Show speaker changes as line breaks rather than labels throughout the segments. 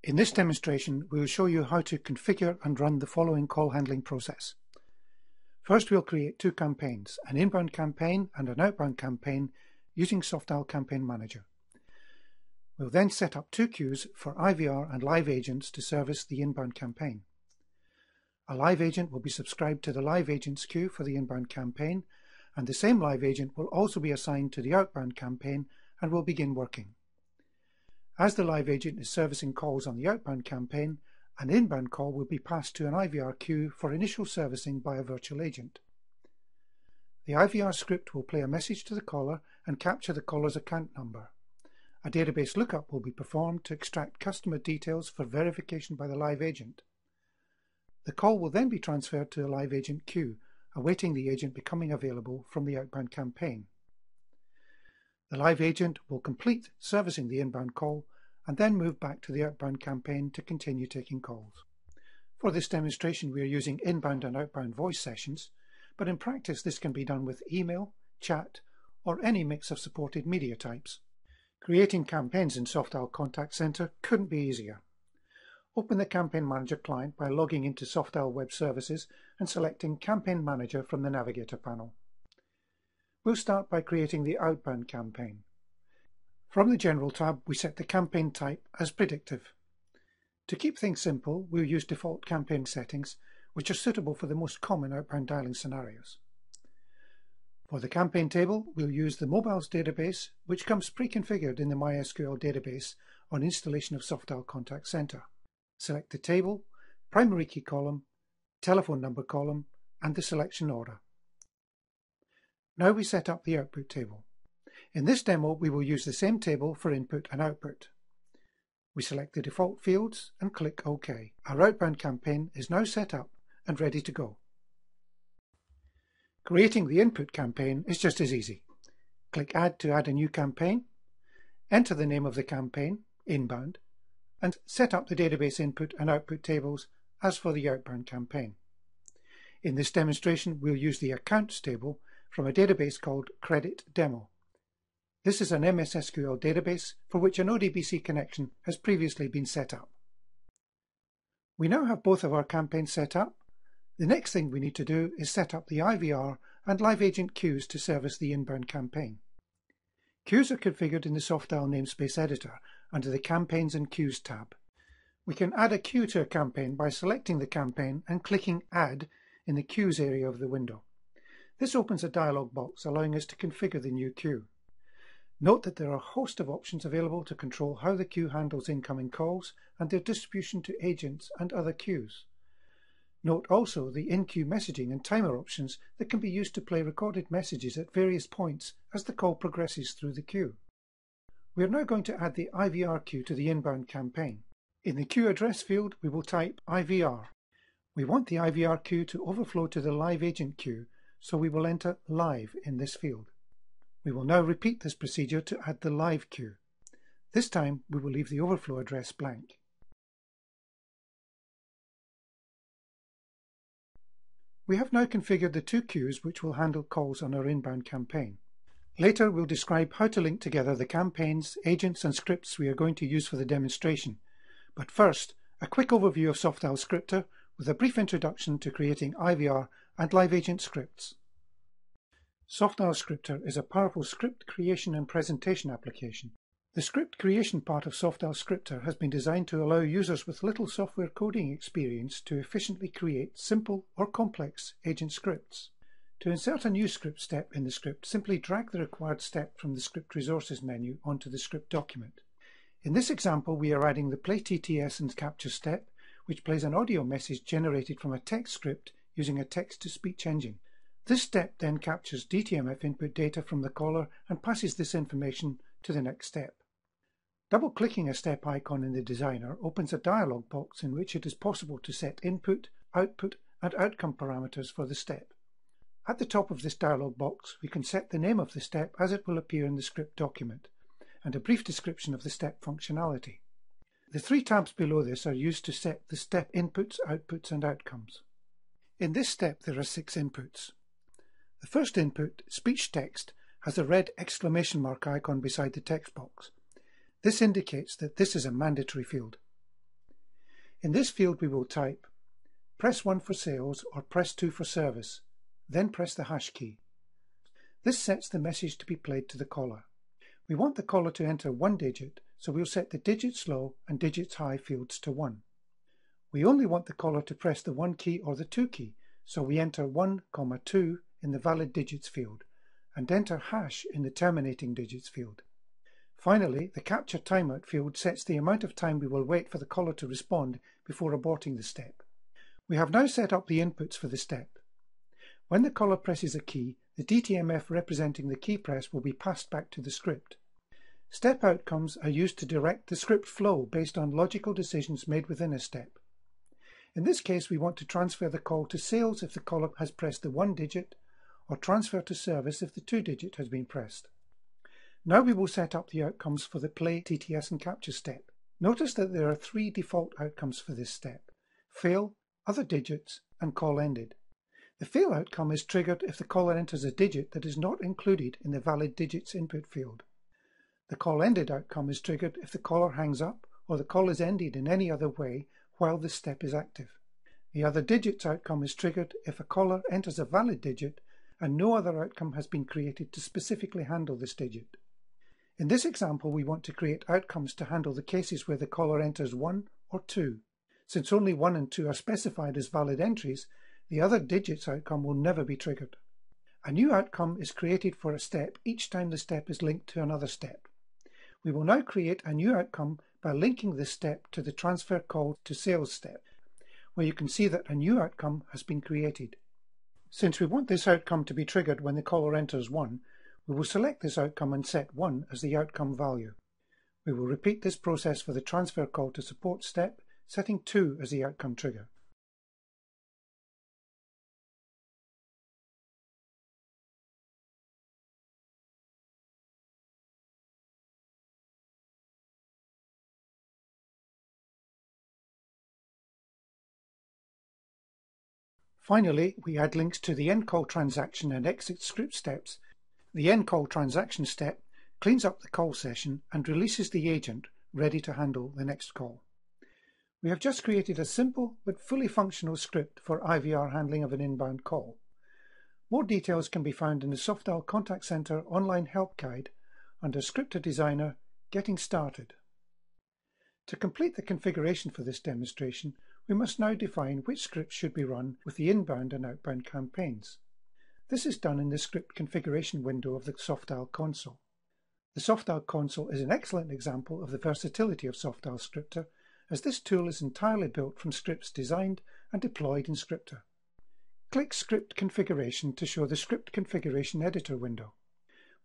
In this demonstration, we will show you how to configure and run the following call handling process. First, we'll create two campaigns, an inbound campaign and an outbound campaign using Softal Campaign Manager. We'll then set up two queues for IVR and live agents to service the inbound campaign. A live agent will be subscribed to the live agents queue for the inbound campaign, and the same live agent will also be assigned to the outbound campaign and will begin working. As the live agent is servicing calls on the outbound campaign, an inbound call will be passed to an IVR queue for initial servicing by a virtual agent. The IVR script will play a message to the caller and capture the caller's account number. A database lookup will be performed to extract customer details for verification by the live agent. The call will then be transferred to a live agent queue, awaiting the agent becoming available from the outbound campaign. The live agent will complete servicing the inbound call and then move back to the outbound campaign to continue taking calls. For this demonstration, we are using inbound and outbound voice sessions, but in practice this can be done with email, chat, or any mix of supported media types. Creating campaigns in Softal Contact Center couldn't be easier. Open the Campaign Manager client by logging into Softal Web Services and selecting Campaign Manager from the Navigator panel. We'll start by creating the outbound campaign. From the General tab, we set the campaign type as Predictive. To keep things simple, we'll use default campaign settings, which are suitable for the most common outbound dialing scenarios. For the campaign table, we'll use the mobiles database, which comes pre-configured in the MySQL database on installation of Softal Contact Center. Select the table, primary key column, telephone number column, and the selection order. Now we set up the output table. In this demo, we will use the same table for input and output. We select the default fields and click OK. Our outbound campaign is now set up and ready to go. Creating the input campaign is just as easy. Click Add to add a new campaign, enter the name of the campaign, inbound, and set up the database input and output tables as for the outbound campaign. In this demonstration, we'll use the accounts table from a database called Credit Demo. This is an MS SQL database for which an ODBC connection has previously been set up. We now have both of our campaigns set up. The next thing we need to do is set up the IVR and live agent queues to service the inbound campaign. Queues are configured in the Softal namespace editor under the Campaigns and Queues tab. We can add a queue to a campaign by selecting the campaign and clicking Add in the Queues area of the window. This opens a dialog box allowing us to configure the new queue. Note that there are a host of options available to control how the queue handles incoming calls and their distribution to agents and other queues. Note also the in-queue messaging and timer options that can be used to play recorded messages at various points as the call progresses through the queue. We are now going to add the IVR queue to the inbound campaign. In the queue address field, we will type IVR. We want the IVR queue to overflow to the live agent queue, so we will enter live in this field. We will now repeat this procedure to add the live queue. This time we will leave the overflow address blank. We have now configured the two queues which will handle calls on our inbound campaign. Later we'll describe how to link together the campaigns, agents and scripts we are going to use for the demonstration. But first, a quick overview of Softal Scripter with a brief introduction to creating IVR and live agent scripts. Softal Scripter is a powerful script creation and presentation application. The script creation part of Softal Scripter has been designed to allow users with little software coding experience to efficiently create simple or complex agent scripts. To insert a new script step in the script, simply drag the required step from the Script Resources menu onto the script document. In this example, we are adding the Play TTS and Capture step, which plays an audio message generated from a text script using a text-to-speech engine. This step then captures DTMF input data from the caller and passes this information to the next step. Double-clicking a step icon in the designer opens a dialog box in which it is possible to set input, output, and outcome parameters for the step. At the top of this dialog box, we can set the name of the step as it will appear in the script document, and a brief description of the step functionality. The three tabs below this are used to set the step inputs, outputs, and outcomes. In this step, there are 6 inputs. The first input, speech text, has a red exclamation mark icon beside the text box. This indicates that this is a mandatory field. In this field we will type press 1 for sales or press 2 for service, then press the hash key. This sets the message to be played to the caller. We want the caller to enter 1 digit, so we'll set the digits low and digits high fields to 1. We only want the caller to press the 1 key or the 2 key, so we enter 1, 2 in the valid digits field and enter hash in the terminating digits field. Finally, the capture timeout field sets the amount of time we will wait for the caller to respond before aborting the step. We have now set up the inputs for the step. When the caller presses a key, the DTMF representing the key press will be passed back to the script. Step outcomes are used to direct the script flow based on logical decisions made within a step. In this case, we want to transfer the call to sales if the caller has pressed the 1 digit, or transfer to service if the 2 digit has been pressed. Now we will set up the outcomes for the play, TTS and capture step. Notice that there are 3 default outcomes for this step: fail, other digits, and call ended. The fail outcome is triggered if the caller enters a digit that is not included in the valid digits input field. The call ended outcome is triggered if the caller hangs up or the call is ended in any other way while this step is active. The other digits outcome is triggered if a caller enters a valid digit and no other outcome has been created to specifically handle this digit. In this example, we want to create outcomes to handle the cases where the caller enters 1 or 2. Since only 1 and 2 are specified as valid entries, the other digits outcome will never be triggered. A new outcome is created for a step each time the step is linked to another step. We will now create a new outcome by linking this step to the transfer call to sales step, where you can see that a new outcome has been created. Since we want this outcome to be triggered when the caller enters 1, we will select this outcome and set 1 as the outcome value. We will repeat this process for the transfer call to support step, setting 2 as the outcome trigger. Finally, we add links to the end call transaction and exit script steps. The end call transaction step cleans up the call session and releases the agent ready to handle the next call. We have just created a simple but fully functional script for IVR handling of an inbound call. More details can be found in the Softdial Contact Center online help guide under Scripter Designer, Getting Started. To complete the configuration for this demonstration, we must now define which scripts should be run with the inbound and outbound campaigns. This is done in the script configuration window of the Softdial console. The Softdial console is an excellent example of the versatility of Softdial Scripter, as this tool is entirely built from scripts designed and deployed in Scripter. Click Script Configuration to show the Script Configuration Editor window.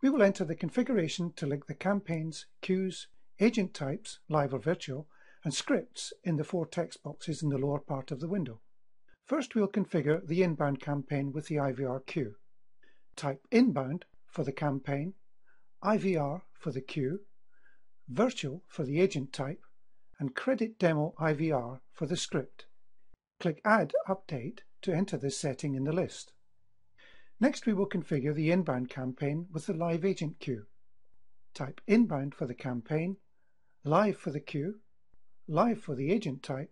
We will enter the configuration to link the campaigns, queues, agent types, live or virtual, and scripts in the 4 text boxes in the lower part of the window. First, we'll configure the inbound campaign with the IVR queue. Type inbound for the campaign, IVR for the queue, virtual for the agent type, and credit demo IVR for the script. Click Add Update to enter this setting in the list. Next, we will configure the inbound campaign with the live agent queue. Type inbound for the campaign, live for the queue, live for the agent type,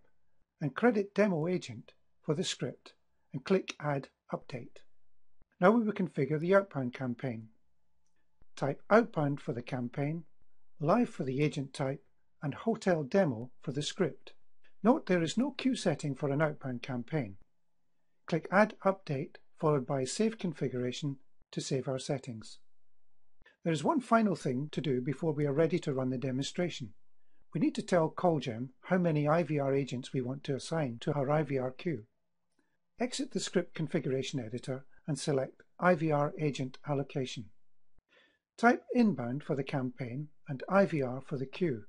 and credit demo agent for the script, and click Add Update. Now we will configure the outbound campaign. Type outbound for the campaign, live for the agent type, and hotel demo for the script. Note there is no queue setting for an outbound campaign. Click Add Update followed by Save Configuration to save our settings. There is one final thing to do before we are ready to run the demonstration. We need to tell CallGem how many IVR agents we want to assign to our IVR queue. Exit the script configuration editor and select IVR agent allocation. Type inbound for the campaign and IVR for the queue.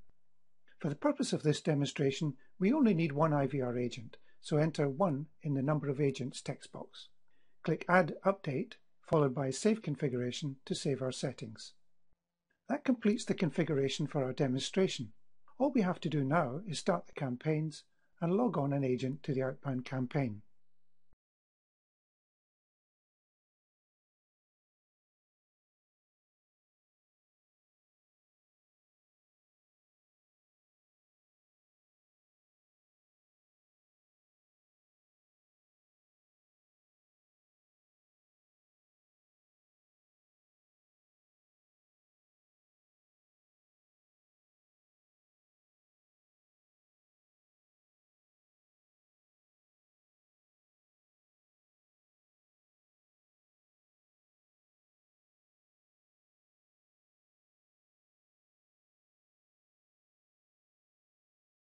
For the purpose of this demonstration, we only need one IVR agent, so enter 1 in the number of agents text box. Click Add Update, followed by Save Configuration to save our settings. That completes the configuration for our demonstration. All we have to do now is start the campaigns and log on an agent to the outbound campaign.